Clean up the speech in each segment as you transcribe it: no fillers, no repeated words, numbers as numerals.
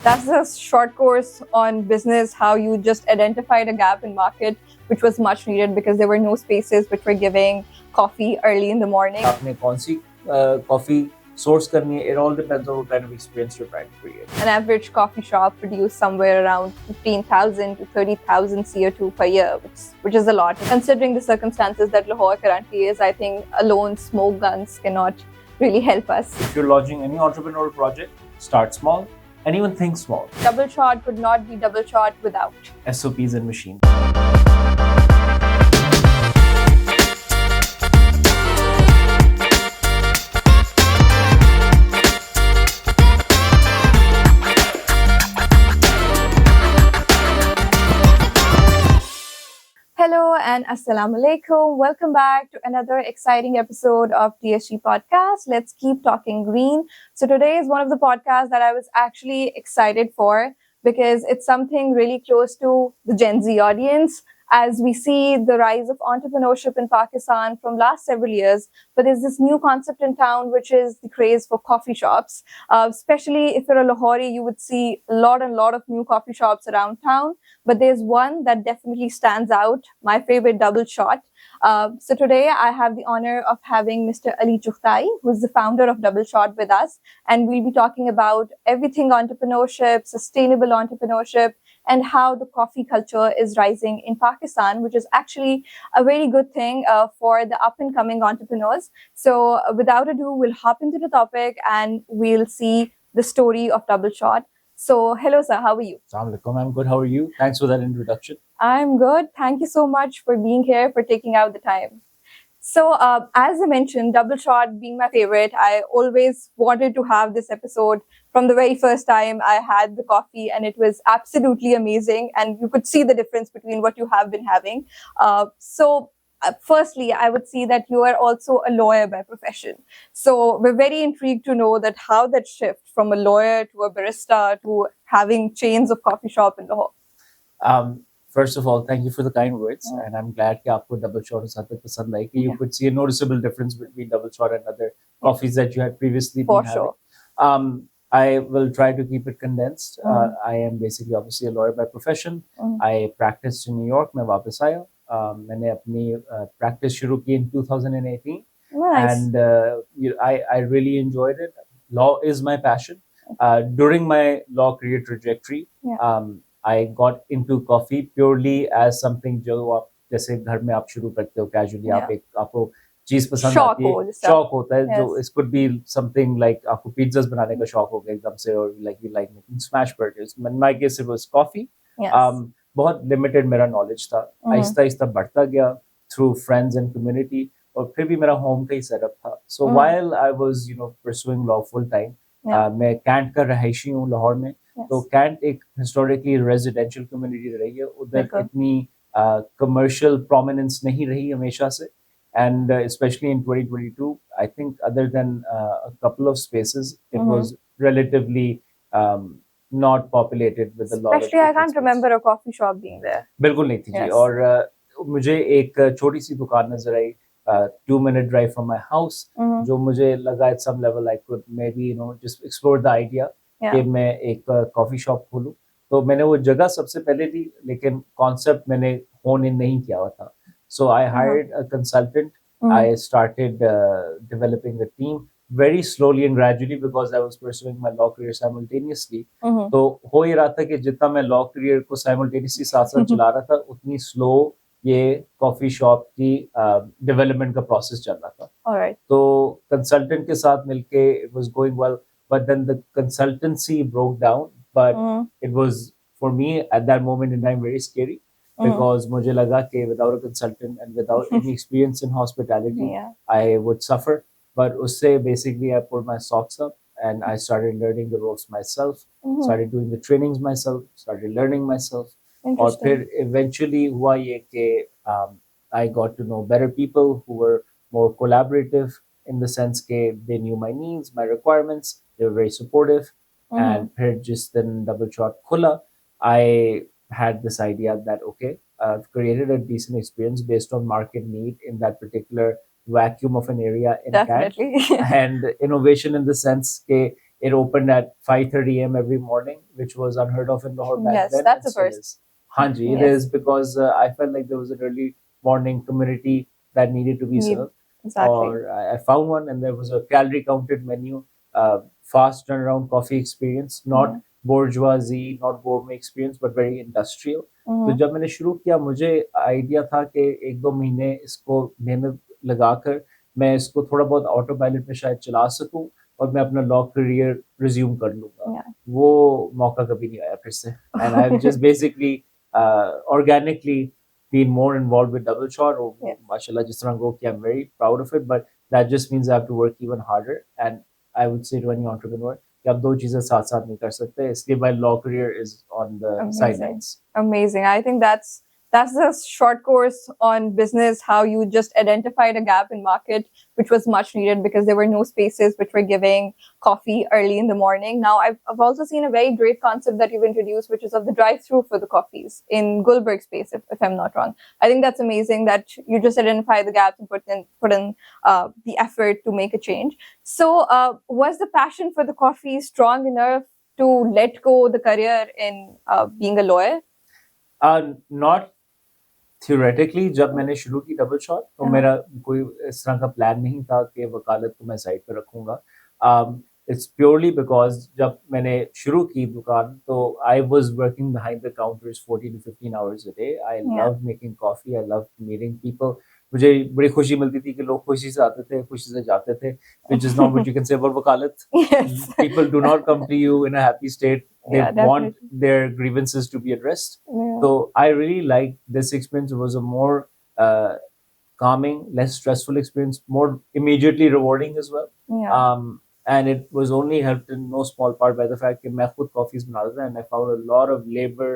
That's a short course on business, how you just identified a gap in market, which was much needed because there were no spaces which were giving coffee early in the morning. आपने कौन सी coffee source करनी है, it all depends on what kind of experience you're trying to create. An average coffee shop produces somewhere around 15,000 to 30,000 CO2 per year, which is a lot. Considering the circumstances that Lahore currently is, I think alone smoke guns cannot really help us. If you're launching any entrepreneurial project, start small and even think small. Double Shot could not be Double Shot without SOPs and machines. Hello and Assalamu Alaikum. Welcome back to another exciting episode of TSG Podcast. Let's keep talking green. So today is one of the podcasts that I was actually excited for because it's something really close to the Gen Z audience as we see the rise of entrepreneurship in Pakistan from last several years. But there's this new concept in town, which is the craze for coffee shops. Especially if you're a Lahori, you would see a lot of new coffee shops around town. But there's one that definitely stands out, my favorite, Double Shot. So today I have the honor of having Mr. Ali Chughtai, who's the founder of Double Shot, with us. And we'll be talking about everything entrepreneurship, sustainable entrepreneurship, and how the coffee culture is rising in Pakistan, which is actually a very good thing for the up-and-coming entrepreneurs. So without ado, we'll hop into the topic and we'll see the story of Double Shot. So, hello, sir. How are you? Assalamu alaikum. I'm good. How are you? Thanks for that introduction. I'm good. Thank you so much for being here, for taking out the time. So, as I mentioned, Double Shot being my favorite, I always wanted to have this episode from the very first time I had the coffee, and it was absolutely amazing. And you could see the difference between what you have been having. Firstly, I would see that you are also a lawyer by profession. So we're very intrigued to know that how that shift from a lawyer to a barista to having chains of coffee shop in Lahore. First of all, thank you for the kind words, and I'm glad that आपको Double Shot is something pasand आई कि you could see a noticeable difference between Double Shot and other coffees that you had previously For been sure. having. I will try to keep it condensed. I am basically obviously a lawyer by profession. I practiced in New York. मैं वापस आया. मैंने अपनी practice शुरू की in 2018, Nice. and I really enjoyed it. Law is my passion. During my law career trajectory, I got into coffee purely as something जो आप जैसे घर में आप शुरू करते हो casually, आप एक आपको चीज पसंद आती है, शौक होता है, जो it could be something like आपको pizzas बनाने का शौक हो गया एकदम से, और like you like making smash burgers. In my case, it was coffee. बहुत limited मेरा knowledge था, आहिस्ता आहिस्ता बढ़ता गया through friends and community, और फिर भी मेरा home का ही setup था. So while I was pursuing law full time, मैं कैंट का रहायशी हूँ लाहौर में. तो कैंट एक हिस्टोरिकली रेजिडेंशियल कम्युनिटी रही है, उधर इतनी कमर्शियल प्रोमिनेंस नहीं रही हमेशा से, and specially in 2022 I think other than a couple of spaces it was relatively not populated with a lot of Especially I can't remember a coffee shop being there. बिल्कुल नहीं थी जी. और मुझे एक छोटी सी दुकान नजर आई 2-minute drive from my house, जो मुझे लगा at some level I could maybe just explore the idea कि मैं एक कॉफी शॉप खोलूं. तो मैंने वो जगह सबसे पहले ली, लेकिन कॉन्सेप्ट मैंने होन इन नहीं किया हुआ था. So I hired a consultant. I started developing a team very slowly and gradually because I was pursuing my law career simultaneously. तो हो ही रहा था कि जितना मैं law career को simultaneously साथ साथ चला रहा था, उतनी slow ये कॉफी शॉप की डेवलपमेंट का प्रोसेस चल रहा था. Alright. तो कंसल्टेंट के साथ मिलके it was going well. But then the consultancy broke down. But it was, for me, at that moment in time, very scary because मुझे लगा कि without a consultant and without any experience in hospitality, I would suffer. But उससे basically I pulled my socks up and I started learning the ropes myself, started doing the trainings myself, started learning myself. और फिर eventually हुआ ये कि I got to know better people who were more collaborative in the sense that they knew my needs, my requirements. They were very supportive. And फिर जिस दिन Double Shot खुला, I had this idea that okay, I've created a decent experience based on market need in that particular vacuum of an area in Definitely. Kant. And innovation in the sense that It opened at 5:30 a.m. every morning, which was unheard of in Lahore back Yes, then. that's and a still first. is. Hanji, it Yes. is because I felt like there was an early morning community that needed to be Need- served. Exactly. Or I found one, and there was a calorie counted menu, fast turnaround coffee experience, not bourgeoisie, not gourmet experience, but very industrial. तो जब मैंने शुरू किया मुझे idea था कि एक दो महीने इसको मेहनत लगाकर मैं इसको थोड़ा बहुत ऑटो पायलट में शायद चला सकूं और मैं अपना लॉ करियर रिज्यूम कर लूंगा Yeah. वो मौका कभी नहीं आया फिर से and I have just basically organically been more involved with double shot or Yes. mashallah जिस तरह go I'm very proud of it but that just means I have to work even harder and I would say to any entrepreneur कि आप दो चीजें साथ साथ नहीं कर सकते इसलिए my law career is on the sidelines. Amazing. I think that's the short course on business, how you just identified a gap in market, which was much needed because there were no spaces which were giving coffee early in the morning. Now, I've also seen a very great concept that you've introduced, which is of the drive-through for the coffees in Gulberg space, if I'm not wrong. I think that's amazing that you just identify the gaps and put in the effort to make a change. So, was the passion for the coffee strong enough to let go the career in being a lawyer? Not theoretically जब मैंने शुरू की double shot तो मेरा कोई इस तरह का प्लान नहीं था कि वकालत को मैं साइड पे रखूंगा इट्स प्योरली बिकॉज जब मैंने शुरू की दुकान तो I was working behind the counters 14 to 15 hours a day. I love making coffee, I love meeting people. मुझे बड़ी खुशी मिलती थी कि लोग खुशी से आते थे खुशी से जाते थे which is not what you can say about वकालत. Yes. People do not come to you in a happy state. They Yeah, want definitely. their grievances to be addressed. Yeah. So I really liked this experience. It was a more calming, less stressful experience, more immediately rewarding as well. Yeah. And it was only helped in no small part by the fact that I खुद coffees बनाता था and I found a lot of labor,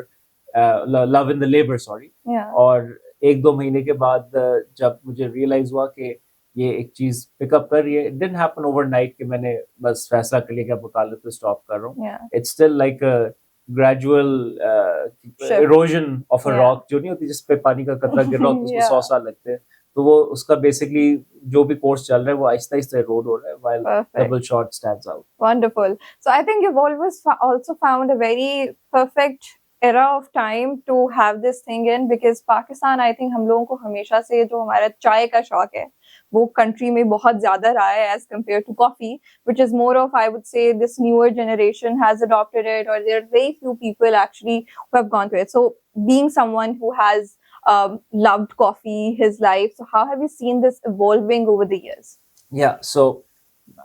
love in the labor, sorry. Yeah. और एक दो महीने के बाद जब मुझे realize हुआ कि ये एक चीज पिकअप कर रही है it didn't happen overnight कि मैंने बस फैसला कर लिया कि अब वकालत पे स्टॉप कर रहा हूँ. Yeah. It's still like a gradual Shift. erosion of a Yeah. rock जो नहीं होती जिस पे पानी का कतरा गिर रहा होता है उसको Yeah. 100 साल लगते हैं तो वो उसका बेसिकली जो भी कोर्स चल रहा है वो आहिस्ता आहिस्ता एरोड हो रहा है while Perfect. double shot stands out. Wonderful. So I think you've always also found a very perfect era of time to have this thing in because Pakistan, I think हम लोगों को हमेशा से जो हमारा चाय का शौक है वो country में बहुत ज़्यादा रहा है as compared to coffee, which is more of, I would say, this newer generation has adopted it, or there are very few people actually who have gone through it. So being someone who has loved coffee his life, so how have you seen this evolving over the years? Yeah, so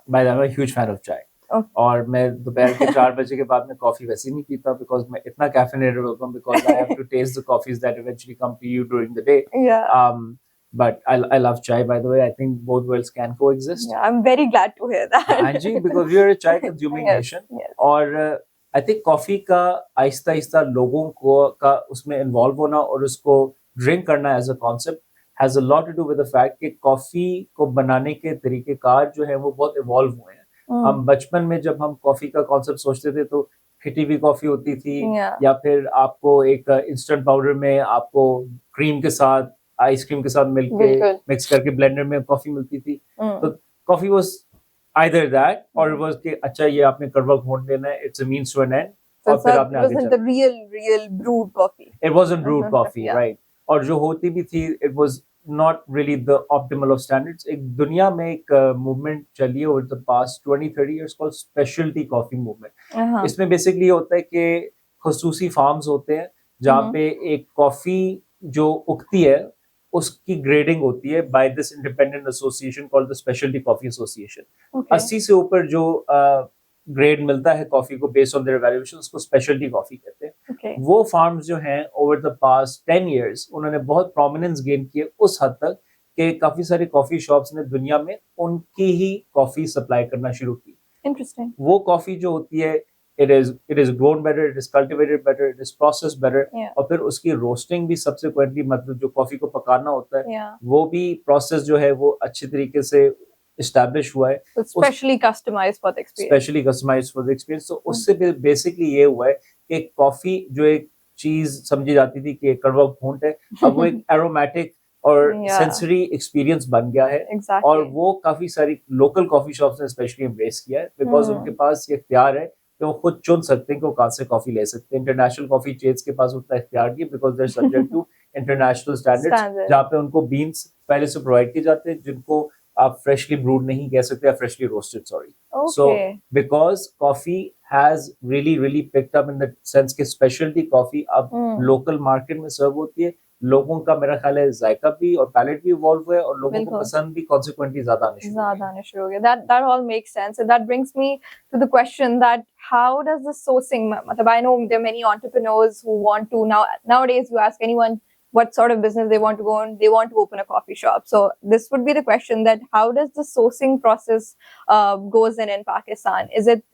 by the way, I'm a huge fan of chai. Okay. और मैं दोपहर के 4 बजे के बाद में coffee वैसे ही नहीं पीता बिकॉज मैं इतना कैफिनेटेड होता हूँ because I have to taste the coffees that eventually come to you during the day. Yeah. But I love chai, by the way. I think both worlds can coexist. Yeah, I'm very glad to hear that. Anji, because we are a chai consuming Yes, nation. yes. और I think coffee का आहिस्ता आहिस्ता लोगों को का उसमें involve होना और उसको drink करना as a concept has a lot to do with the fact कि कॉफी को बनाने के तरीकेकार जो है वो बहुत इवॉल्व हुए हैं. हम बचपन में जब हम कॉफी का कॉन्सेप्ट सोचते थे तो फिटी हुई कॉफी होती थी या फिर आपको एक इंस्टेंट पाउडर में आपको क्रीम के साथ आइसक्रीम के साथ मिलके मिक्स करके ब्लेंडर में कॉफी मिलती थी. तो coffee was either that or it was कि अच्छा ये आपने कड़वा घोंट लेना है, it's a means to an end. So और फिर आपने आगे wasn't the real brewed coffee. It wasn't brewed coffee, Yeah. right? और जो होती भी थी it was not really the optimal of standards. एक दुनिया में एक movement चली है over the past 20-30 years called specialty coffee movement. इसमें basically होता है कि खसूसी farms होते हैं जहाँ पे एक कॉफी जो उगती है उसकी ग्रेडिंग होती है by this independent association called the Specialty Coffee Association. 80 से ऊपर जो ग्रेड मिलता है कॉफी को बेस्ड ऑन देयर वैल्यूएशन उसको स्पेशलिटी कॉफी कहते हैं. वो फार्म्स जो हैं ओवर द पास्ट 10 इयर्स उन्होंने बहुत प्रोमिनेंस गेन किए उस हद तक कि काफी सारे कॉफी शॉप्स ने दुनिया में उनकी ही कॉफी सप्लाई करना शुरू की. Interesting. वो कॉफी जो होती है it is grown better, it is cultivated better, it is processed better. और फिर उसकी रोस्टिंग भी subsequently मतलब जो कॉफी को पकाना होता है वो भी प्रोसेस जो है वो अच्छी तरीके से एस्टैब्लिश हुआ है. Specially customized for the experience. Specially customized for the experience. तो उससे बेसिकली ये हुआ है कि कॉफी जो एक चीज समझी जाती थी कि कड़वा घूंट है अब वो एक एरोमेटिक और Yeah, सेंसरी एक्सपीरियंस बन गया है। और exactly. वो काफी सारी लोकल कॉफी शॉप्स ने स्पेशली एम्ब्रेस किया है बिकॉज उनके पास ये इख्तियार है कि वो खुद चुन सकते हैं कि वो कहाँ से कॉफी ले सकते हैं। इंटरनेशनल कॉफी चेन्स के पास उतना इख्तियार नहीं because they are subject to international standards, Standard. जहाँ पे उनको बीन्स पहले से प्रोवाइड किए जाते हैं जिनको आप फ्रेशली ब्रूड नहीं कह सकते या freshly roasted, sorry. So Okay. because coffee has really picked up in the sense कि specialty coffee अब local market में सर्व होती है, लोगों का मेरा ख्याल है जायका भी और पैलेट भी इवॉल्व हुआ है और लोगों को बिल्कुल। पसंद भी consequently ज्यादा आने शुरू हो गई। ज़्यादा आने शुरू हो गए. That all makes sense, and that brings me to the question that how does the sourcing, मतलब I know there are many entrepreneurs who want to nowadays you ask anyone what sort of business they want to go on, they want to open a coffee shop. So this would be the question, that how does the sourcing process goes in Pakistan? Is it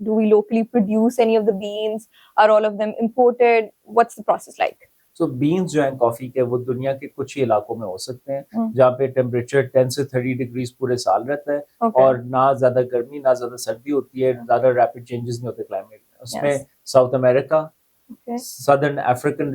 do we locally produce any of the beans? Are all of them imported? What's the process like? So beans जो हैं coffee के वो दुनिया के कुछ ही इलाकों में हो सकते हैं Hmm. जहाँ पे टेम्परेचर 10 से 30 डिग्रीज पूरे साल रहता है Okay. और ना ज्यादा गर्मी ना ज्यादा सर्दी होती है, ज्यादा रैपिड चेंजेस नहीं होते क्लाइमेट में। उसमें Yes. South America, Okay. southern African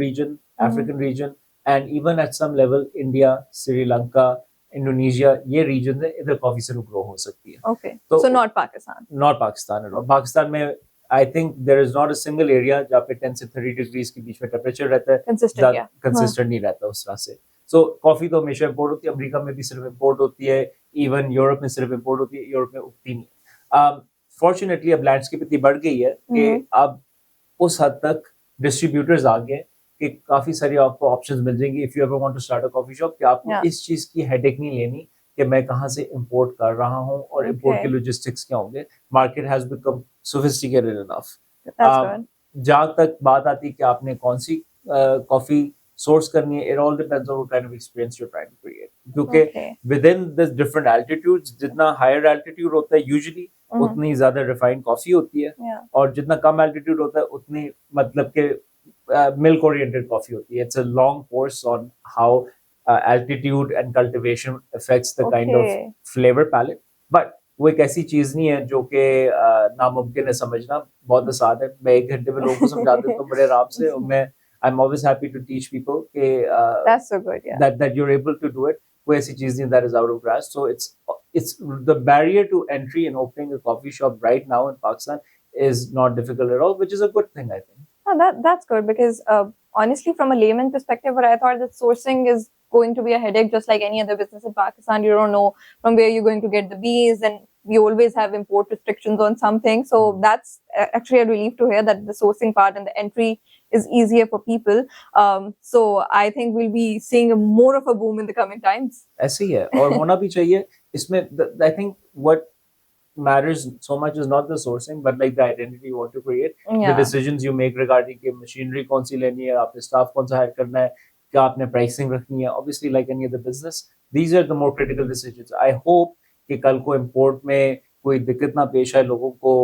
region and even at some level India, Sri Lanka, Indonesia, ये region है, इधर कॉफी सिर्फ ग्रो हो सकती है। Okay. तो So not Pakistan. Not Pakistan at all। Pakistan में I think there is not a single area जहाँ पे 10 से 30 डिग्रीज के बीच में टेम्परेचर रहता है, Consistent, yeah. कंसिस्टेंट नहीं रहता उस तरह से। सो कॉफी तो हमेशा इम्पोर्ट होती है, अमेरिका में भी सिर्फ इम्पोर्ट होती है, इवन यूरोप में सिर्फ इम्पोर्ट होती है, यूरोप में उगती नहीं है। फॉर्चुनेटली अब लैंडस्केप इतनी बढ़ गई है कि अब उस हद तक डिस्ट्रीब्यूटर्स आ गए कि काफी सारी आपको ऑप्शंस मिल जाएंगी if you ever want to start a coffee shop, कि आपको Yeah. इस चीज की हेडेक नहीं लेनी कि मैं कहाँ से इंपोर्ट कर रहा हूँ और इंपोर्ट के लॉजिस्टिक्स क्या होंगे। Market has become sophisticated enough. That's good. जहाँ तक बात आती है कि आपने कौन सी कॉफी सोर्स करनी है, it all depends on what kind of experience you are trying to create, क्योंकि Okay. Within this different altitudes, जितना हायर एल्टीट्यूड होता है यूजुअली उतनी ज्यादा रिफाइंड कॉफी होती है, Yeah. और जितना कम एल्टीट्यूड होता है उतनी मतलब के मिल्क ओरिएंटेड कॉफी होती है। It's a long course on how altitude and cultivation affects the kind of Okay. flavor palette, but वो एक ऐसी चीज नहीं है जो कि नामुमकिन है समझना, बहुत आसान है। मैं 1 घंटे में लोगों को समझा देता हूँ बड़े आराम से, और मैं I'm always happy to teach people कि That's so good, yeah. that you're able to do it। कोई ऐसी चीज नहीं that is out of grasp, so it's the barrier to entry in opening a coffee shop right now in Pakistan is not difficult at all, which is a good thing, I think. Oh, that's good, because honestly, from a layman perspective, what I thought that sourcing is going to be a headache, just like any other business in Pakistan. You don't know from where you're going to get the bees, and we always have import restrictions on something. So that's actually a relief to hear that the sourcing part and the entry is easier for people. So I think we'll be seeing more of a boom in the coming times. ऐसे ही है और होना भी चाहिए। इसमें I think what matters so much is not the sourcing but like the identity you want to create, Yeah. the decisions you make regarding कि machinery कौन सी लेनी है, आपने staff कौन सा hire करना है, क्या आपने pricing रखनी है। Obviously like any other business, these are the more critical decisions। I hope कि कल को import में कोई दिक्कत ना पेश आए, लोगों को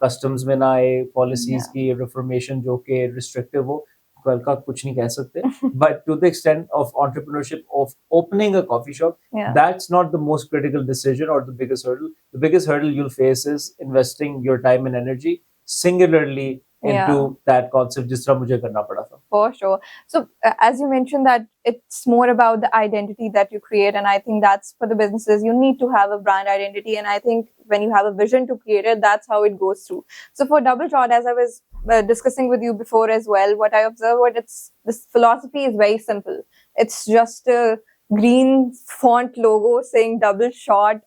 customs में ना आए, policies Yeah. की reformation जो कि restrictive हो, कल का कुछ नहीं कह सकते। But to the extent of entrepreneurship of opening a coffee shop, Yeah. that's not the most critical decision or the biggest hurdle. The biggest hurdle you'll face is investing your time and energy singularly into that concept, जिस तरह मुझे करना पड़ा था। For sure. So as you mentioned that it's more about the identity that you create, and I think that's for the businesses, you need to have a brand identity, and I think when you have a vision to create it, that's how it goes through. So for Double Shot, as I was discussing with you before as well, what I observed, this philosophy is very simple. It's just a green font logo saying Double Shot.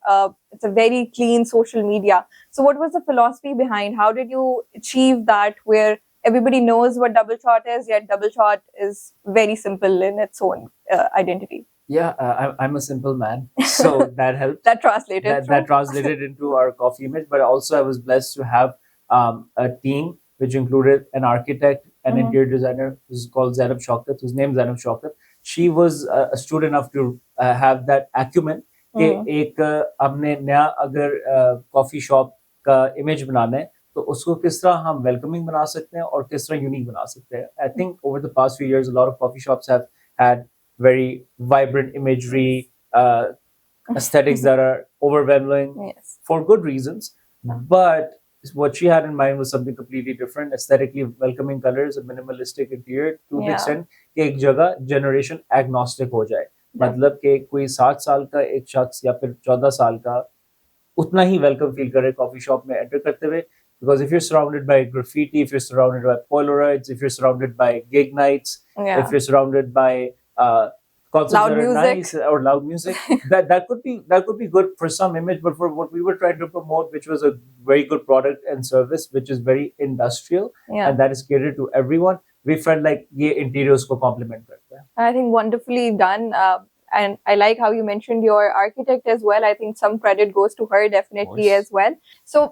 It's a very clean social media. So what was the philosophy behind? How did you achieve that where everybody knows what Double Shot is, yet Double Shot is very simple in its own identity? Yeah, I'm a simple man, so that helped. That translated. That translated into our coffee image, but also I was blessed to have a team which included an architect, an interior designer who's called Zainab Shaukat, whose name is Zainab Shaukat. She was astute enough to have that acumen कि एक हमने नया अगर coffee shop का image बनाना है तो उसको किस तरह हम वेलकमिंग बना सकते हैं और किस तरह यूनिक बना सकते हैं। I think over the past few years, a lot of coffee shops have had very vibrant imagery, aesthetics that are overwhelming, Yes. for good reasons. But what she had in mind was something completely different, aesthetically welcoming colors, a minimalistic interior to the Yeah. extent कि एक जगह generation agnostic हो जाए। मतलब कि कोई 60 साल का एक शख्स या फिर 14 साल का उतना ही वेलकम फील करे कॉफी शॉप में एंटर करते हुए. Because if you're surrounded by graffiti, if you're surrounded by Polaroids, if you're surrounded by gig nights, Yeah. if you're surrounded by concerts Loud that are music. nice or loud music, that could be good for some image, but for what we were trying to promote, which was a very good product and service, which is very industrial, Yeah. and that is catered to everyone, we felt like ये interiors को complement करता है. I think wonderfully done. And I like how you mentioned your architect as well. I think some credit goes to her definitely as well. So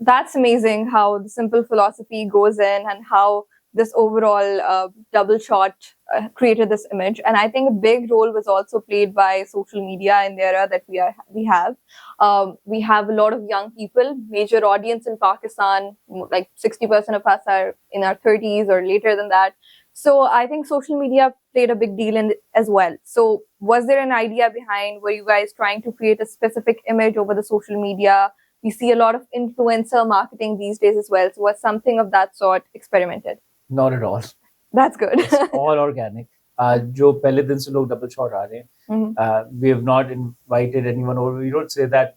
that's amazing how the simple philosophy goes in and how this overall double shot created this image. And I think a big role was also played by social media in the era that we have. We have a lot of young people, major audience in Pakistan, like 60% of us are in our 30s or later than that. So I think social media played a big deal in as well. So was there an idea behind, were you guys trying to create a specific image over the social media? We see a lot of influencer marketing these days as well. So was something of that sort experimented? Not at all. That's good. It's all organic. जो पहले दिन से लोग double shot आ रहे हैं, we have not invited anyone over. We don't say that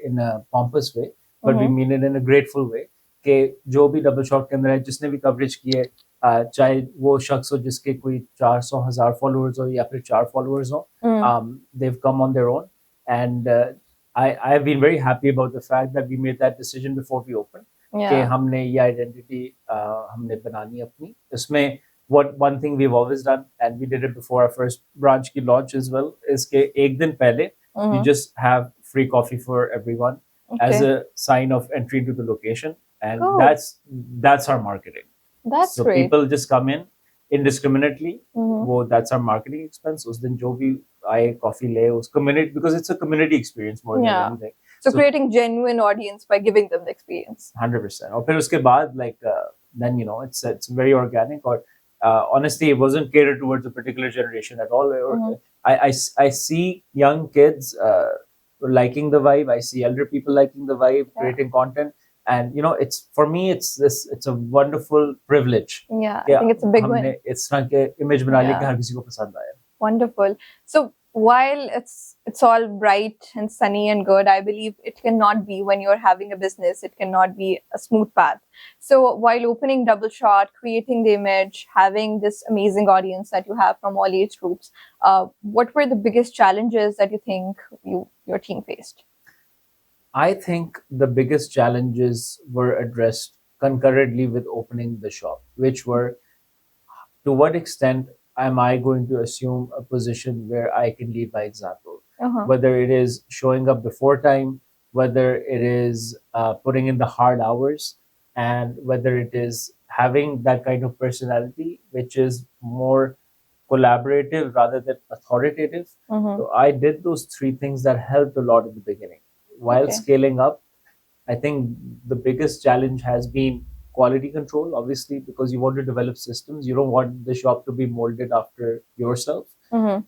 in a pompous way, but we mean it in a grateful way. कि जो भी double shot के अंदर है, जिसने भी coverage की है, चाहे वो शख्स हो जिसके कोई 400,000 followers हो या फिर 4 followers हो, they've come on their own, and I've been very happy about the fact that we made that decision before we opened. Yeah. कि हमने ये आइडेंटिटी हमने बनानी अपनी. इसमें one thing we've always done, and we did it before our first branch की launch as well, is कि एक दिन पहले you just have free coffee for everyone as a sign of entry into the location, and that's our marketing. That's so great. People just come in indiscriminately. वो that's our marketing expense. उस दिन जो भी आए coffee ले उस community, because it's a community experience more than anything. So creating genuine audience by giving them the experience. 100%. और फिर उसके बाद like then it's very organic, or honestly it wasn't catered towards a particular generation at all. I see young kids liking the vibe. I see elder people liking the vibe, creating content, and it's for me it's a wonderful privilege. Yeah, I think it's a big win. It's not के image बना लिया कि हर किसी को पसंद आए. Wonderful. So while it's all bright and sunny and good, I believe it cannot be when you're having a business. It cannot be a smooth path. So while opening Double Shot, creating the image, having this amazing audience that you have from all age groups, what were the biggest challenges that you think your team faced? I think the biggest challenges were addressed concurrently with opening the shop, which were, to what extent am I going to assume a position where I can lead by example? Whether it is showing up before time, whether it is putting in the hard hours, and whether it is having that kind of personality, which is more collaborative rather than authoritative. So I did those 3 things that helped a lot at the beginning. While scaling up, I think the biggest challenge has been quality control, obviously, because you want to develop systems. You don't want the shop to be molded after yourself.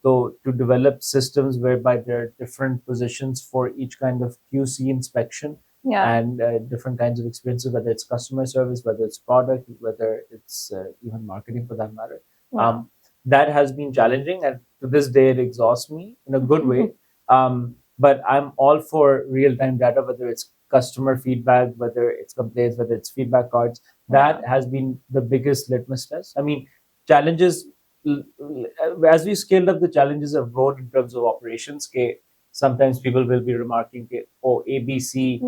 So to develop systems whereby there are different positions for each kind of QC inspection and different kinds of experiences, whether it's customer service, whether it's product, whether it's even marketing for that matter. That has been challenging, and to this day it exhausts me in a good way. But I'm all for real-time data, whether it's customer feedback, whether it's complaints, whether it's feedback cards. That has been the biggest litmus test. I mean, challenges, as we scaled up, the challenges have grown in terms of operations. Sometimes people will be remarking, ABC,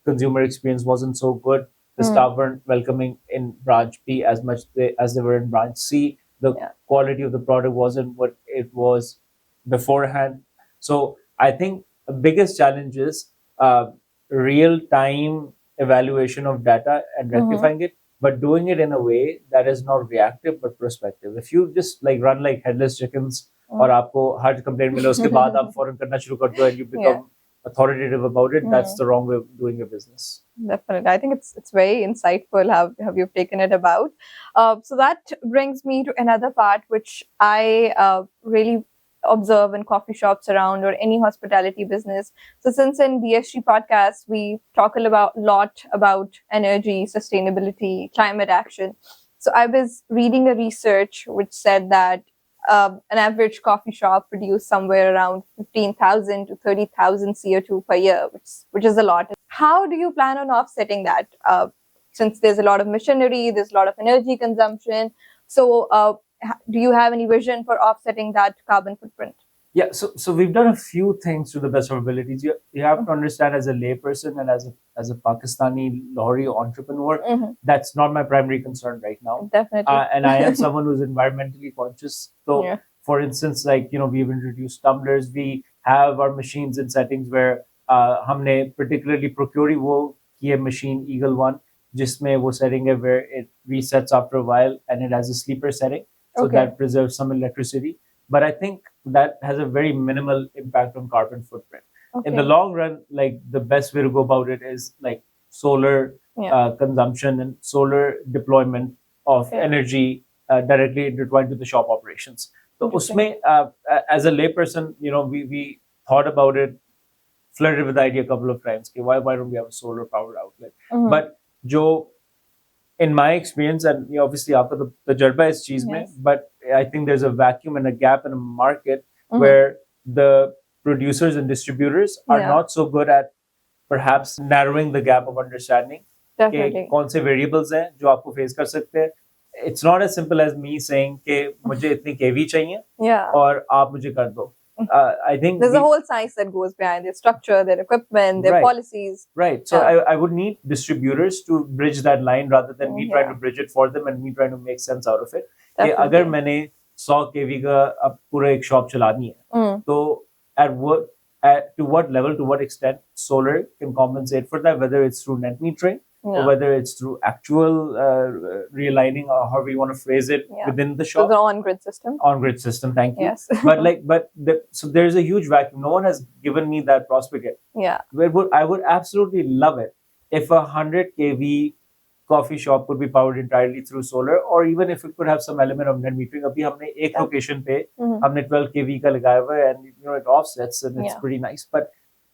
consumer experience wasn't so good. The staff weren't welcoming in branch B as much as they were in branch C. The quality of the product wasn't what it was beforehand. So I think the biggest challenge is real-time evaluation of data and rectifying it, but doing it in a way that is not reactive but prospective. If you just run like headless chickens, और आपको हर complaint मिले उसके बाद आप फौरन करना शुरू कर दो and you become authoritative about it, that's the wrong way of doing your business. Definitely. I think it's very insightful how you've taken it about. So that brings me to another part which I really observe in coffee shops around or any hospitality business. So since in DSG podcast, we talk a lot about energy, sustainability, climate action. So I was reading a research which said that an average coffee shop produce somewhere around 15,000 to 30,000 CO2 per year, which is a lot. How do you plan on offsetting that? Since there's a lot of machinery, there's a lot of energy consumption. So do you have any vision for offsetting that carbon footprint? Yeah, so we've done a few things to the best of our abilities. You have to understand, as a layperson and as a Pakistani Lahori entrepreneur, that's not my primary concern right now. Definitely. And I am someone who's environmentally conscious. So, for instance, like, we've introduced tumblers. We have our machines in settings where हमने particularly procure वो की machine Eagle One, जिसमें वो setting है where it resets after a while and it has a sleeper setting, so that preserves some electricity. But I think that has a very minimal impact on carbon footprint. In the long run, like, the best way to go about it is like solar consumption and solar deployment of energy directly intertwined with the shop operations. So usme, as a layperson, we thought about it, flirted with the idea a couple of times. Okay, why don't we have a solar powered outlet? But in my experience, and obviously आपका the तजर्बा इस चीज में, but I think there's a vacuum and a gap in a market where the producers and distributors are not so good at perhaps narrowing the gap of understanding. Definitely. कौन से variables हैं जो आपको face कर सकते हैं. It's not as simple as me saying कि मुझे इतनी kV चाहिए और आप मुझे कर दो. I think there's a whole science that goes behind their structure, their equipment, their policies. Right. So I would need distributors to bridge that line rather than me trying to bridge it for them and me trying to make sense out of it. कि अगर मैंने 100 kV का अब पूरा एक shop चलानी है, तो to what level, to what extent solar can compensate for that, whether it's through net metering or whether it's through actual realigning, or however you want to phrase it, within the shop. So the on-grid system. On-grid system, thank you. Yes. So there's a huge vacuum. No one has given me that prospect yet. Yeah. I would absolutely love it if 100 kV coffee shop could be powered entirely through solar, or even if it could have some element of net metering. Abhi हमने एक location पे हमने 12 kV का लगाया हुआ है, and it offsets and it's pretty nice. But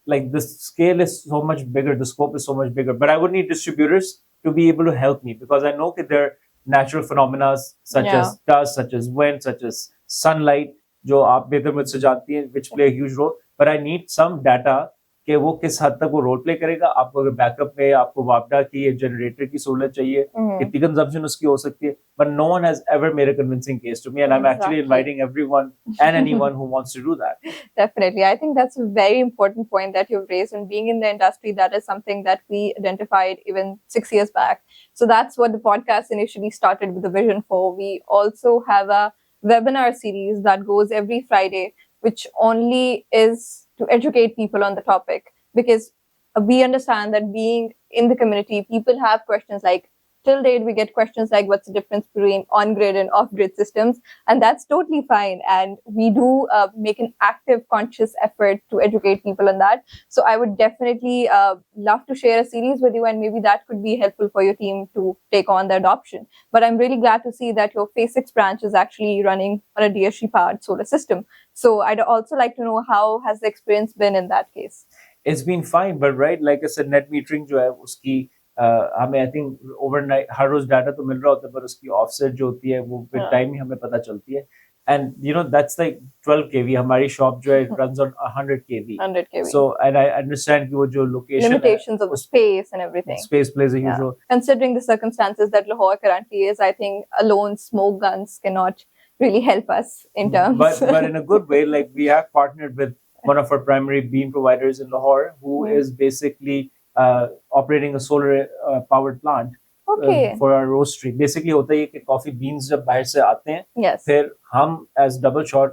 like, the scale is so much bigger, the scope is so much bigger. But I would need distributors to be able to help me, because I know that there are natural phenomena such as dust, such as wind, such as sunlight, जो आप बेहतर मुझसे जानती हैं, which play a huge role. But I need some data कि वो किस हद तक वो रोल प्ले करेगा. आपको अगर बैकअप में आपको वापडा की जनरेटर की सोलर चाहिए, कितनी कंजम्पशन उसकी हो सकती है. But no one has ever made a convincing case to me, and I'm actually inviting everyone and anyone who wants to do that. Definitely. I think that's a very important point that you've raised, and being in the industry, that is something that we identified even 6 years back. So that's what the podcast initially started with a vision for. We also have a webinar series that goes every Friday, which only is to educate people on the topic, because we understand that being in the community, people have questions like, till date, we get questions like, what's the difference between on-grid and off-grid systems? And that's totally fine. And we do make an active, conscious effort to educate people on that. So I would definitely love to share a series with you, and maybe that could be helpful for your team to take on the adoption. But I'm really glad to see that your Phase 6 branch is actually running on a DSG-powered solar system. So I'd also like to know, how has the experience been in that case? It's been fine, but like I said, net metering जो है उसकी हमें I think overnight हर रोज data तो मिल रहा होता है, पर उसकी offset जो होती है वो with time ही हमें पता चलती है. And that's like 12 kV. हमारी shop जो है runs on 100 kV. 100 kV. So, and I understand कि वो जो location limitations of the space and everything. Space plays a huge role. Considering the circumstances that Lahore currently is, I think alone smoke guns cannot really help us in terms. But in a good way, like, we have partnered with one of our primary bean providers in Lahore, who is basically operating a solar powered plant for our roastery. Basically होता है कि coffee beans जब बाहर से आते हैं, फिर हम as double shot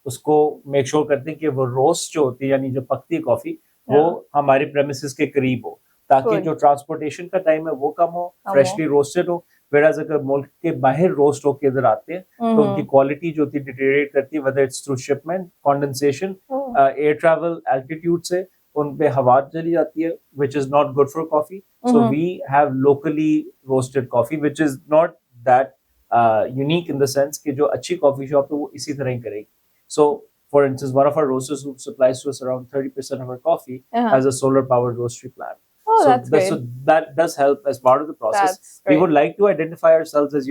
उसको make sure करते हैं कि वो roast जो होती है, यानी जो पकती है coffee, वो हमारे premises के करीब हो, ताकि जो transportation का time है वो कम हो, freshly roasted हो. Whereas अगर मुल्क के बाहर रोस्ट होके इधर आते हैं, तो उनकी क्वालिटी जो होती है डिटेरिएट करती है, whether it's through shipment, condensation, air travel, altitude से उन पे हवा चली जाती है, which is not good for coffee. So we have locally roasted coffee, which is not that unique in the sense कि जो अच्छी coffee shop है वो इसी तरह ही करेगी. So, for instance, one of our roasters who supplies to us around 30% of our coffee has a solar powered roastery plant. Oh, that's great. So that does help as part of the process. That's We great. would like to identify ourselves as,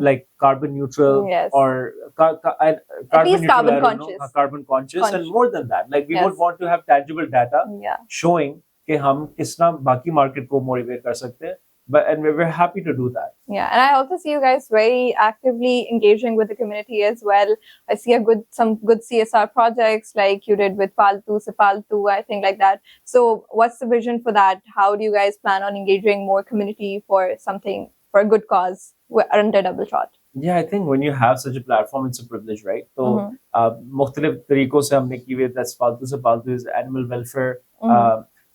like carbon neutral Yes. or At least neutral, carbon I don't know, conscious. carbon conscious, and more than that. Like we Yes. would want to have tangible data Yeah. showing कि हम किसना बाकी market को motivate कर सकते हैं. And we're happy to do that. Yeah, and I also see you guys very actively engaging with the community as well. I see some good CSR projects like you did with Paltu Se Paltu, I think like that. So what's the vision for that? How do you guys plan on engaging more community for a good cause under Double Shot? Yeah, I think when you have such a platform, it's a privilege, right? So, मुख्तलिफ तरीकों से हमने की हुई, that's Paltu Se Paltu is animal welfare.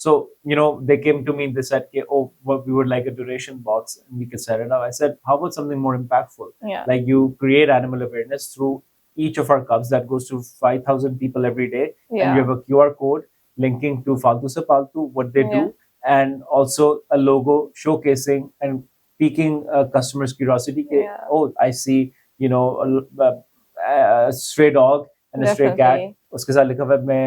So, they came to me and they said, we would like a donation box and we could set it up. I said, how about something more impactful? Yeah. Like you create animal awareness through each of our cubs that goes to 5,000 people every day. Yeah. And you have a QR code linking to Paltu Se Paltu, what they do, and also a logo showcasing and piquing customers' curiosity. Oh, I see, a stray dog and a stray cat. उसके साथ लिखा हुआ है मैं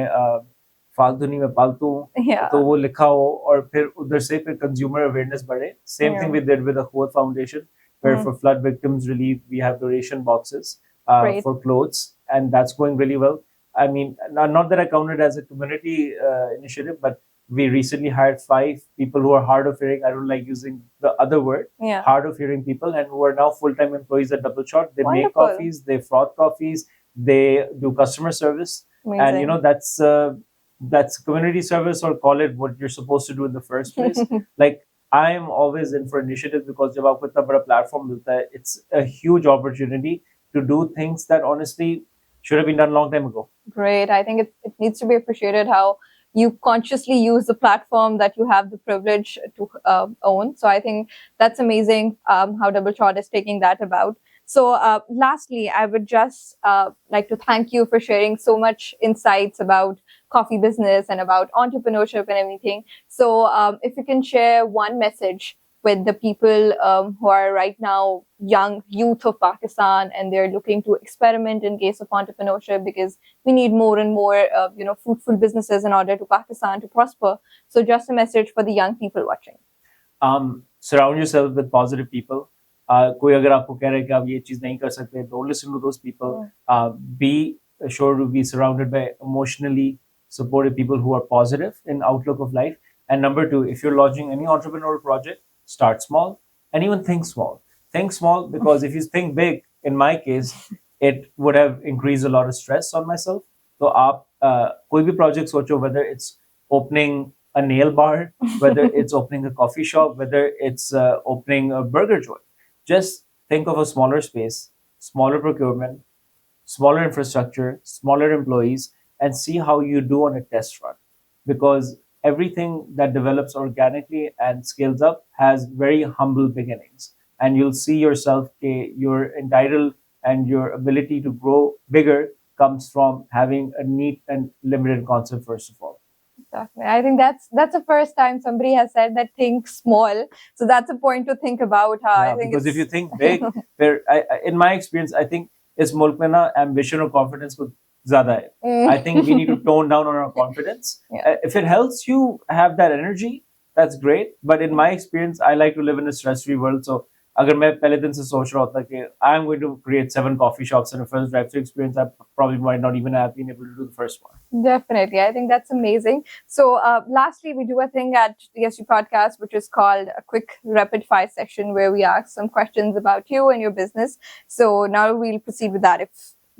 फालतू नहीं मैं पालतू हूँ, तो वो लिखा हो और फिर उधर से फिर consumer awareness बढ़े. Same thing we did with the Khod Foundation, where for flood victims relief we have donation boxes for clothes, and that's going really well. I mean, not that I count it as a community initiative, but we recently hired 5 people who are hard of hearing. I don't like using the other word. Hard of hearing people, and who are now full-time employees at Double Shot. They make coffees, they froth coffees, they do customer service. Amazing. And that's community service, or call it what you're supposed to do in the first place. Like I'm always in for initiatives because जब आपको इतना बड़ा platform मिलता है, it's a huge opportunity to do things that honestly should have been done a long time ago. Great. I think it needs to be appreciated how you consciously use the platform that you have the privilege to own. So I think that's amazing how Double Shot is taking that about. So lastly, I would just like to thank you for sharing so much insights about coffee business and about entrepreneurship and everything. So if you can share one message with the people who are right now young youth of Pakistan and they're looking to experiment in case of entrepreneurship, because we need more and more fruitful businesses in order to Pakistan to prosper. So just a message for the young people watching. Surround yourself with positive people. कोई अगर आपको कह रहा है कि आप ये चीज नहीं कर सकते, don't listen to those people. Be sure to be surrounded by emotionally supportive people who are positive in outlook of life. And number 2, if you're launching any entrepreneurial project, start small and even think small. Think small, because if you think big, in my case, it would have increased a lot of stress on myself. So आप कोई भी project सोचो, whether it's opening a nail bar, whether it's opening a coffee shop, whether it's opening a burger joint, just think of a smaller space, smaller procurement, smaller infrastructure, smaller employees, and see how you do on a test run. Because everything that develops organically and scales up has very humble beginnings. And you'll see yourself, you're entitled, and your ability to grow bigger comes from having a neat and limited concept, first of all. Exactly. I think that's the first time somebody has said that think small. So that's a point to think about. I think because if you think big, in my experience, I think it's mulk mein na ambition or confidence ko zyada hai. I think we need to tone down on our confidence. If it helps you have that energy, that's great. But in my experience, I like to live in a stress-free world. So अगर मैं पहले दिन से सोच रहा होता कि I am going to create 7 coffee shops in a first drive-through experience, I probably might not even have been able to do the first one. Definitely. I think that's amazing. So lastly, we do a thing at DSG Podcast, which is called a quick rapid fire session where we ask some questions about you and your business. So now we'll proceed with that if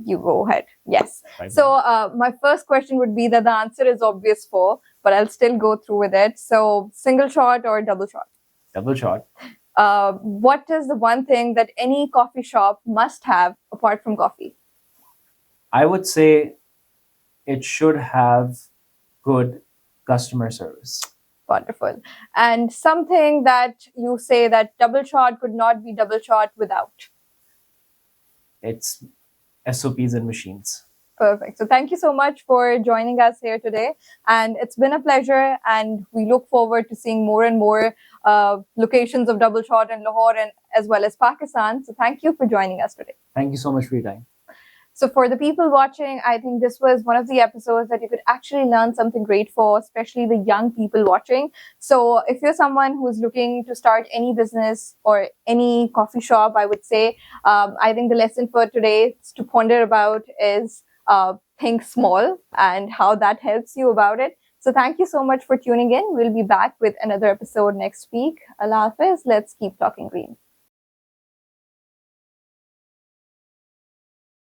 you go ahead. Yes. So my first question would be that the answer is obvious but I'll still go through with it. So single shot or double shot? Double shot. What is the one thing that any coffee shop must have apart from coffee? I would say it should have good customer service. Wonderful. And something that you say that Double Shot could not be Double Shot without? It's SOPs and machines. Perfect. So thank you so much for joining us here today. And it's been a pleasure. And we look forward to seeing more and more locations of Double Shot in Lahore and as well as Pakistan. So thank you for joining us today. Thank you so much for your time. So for the people watching, I think this was one of the episodes that you could actually learn something great for, especially the young people watching. So if you're someone who's looking to start any business or any coffee shop, I would say, I think the lesson for today to ponder about is think small and how that helps you about it. So thank you so much for tuning in. We'll be back with another episode next week. Allah Hafiz. Let's keep talking green.